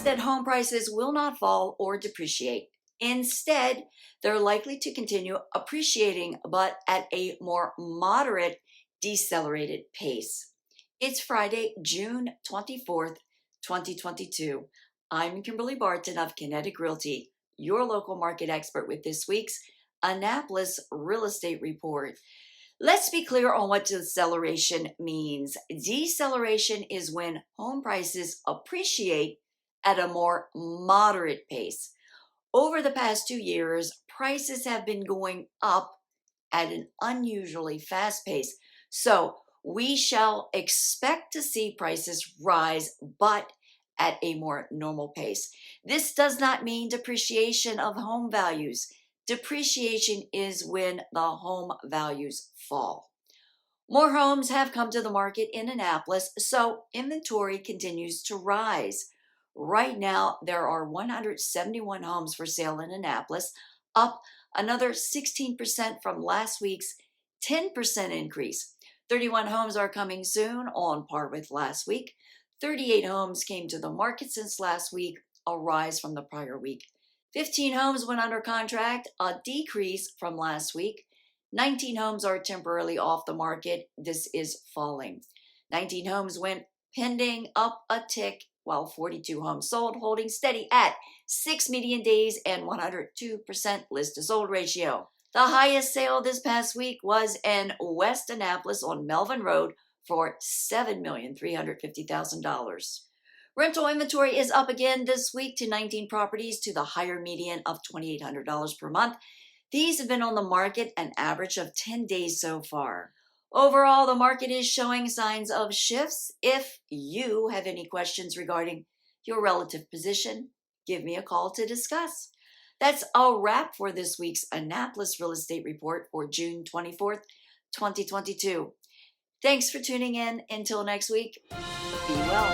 that home prices will not fall or depreciate. Instead, they're likely to continue appreciating, but at a more moderate, decelerated pace. It's Friday, June 24th, 2022. I'm Kimberly Barton of Kinetic Realty, your local market expert with this week's Annapolis Real Estate Report. Let's be clear on what deceleration means. Deceleration is when home prices appreciate at a more moderate pace. Over the past 2 years, prices have been going up at an unusually fast pace. So we shall expect to see prices rise, but at a more normal pace. This does not mean depreciation of home values. Depreciation is when the home values fall. More homes have come to the market in Annapolis, so inventory continues to rise. Right now, there are 171 homes for sale in Annapolis, up another 16% from last week's 10% increase. 31 homes are coming soon, on par with last week. 38 homes came to the market since last week, a rise from the prior week. 15 homes went under contract, a decrease from last week. 19 homes are temporarily off the market. This is falling. 19 homes went pending, up a tick, while 42 homes sold, holding steady at 6 median days and 102% list to sold ratio. The highest sale this past week was in West Annapolis on Melvin Road for $7,350,000. Rental inventory is up again this week to 19 properties to the higher median of $2,800 per month. These have been on the market an average of 10 days so far. Overall, the market is showing signs of shifts. If you have any questions regarding your relative position, give me a call to discuss. That's a wrap for this week's Annapolis Real Estate Report for June 24th, 2022. Thanks for tuning in. Until next week, be well.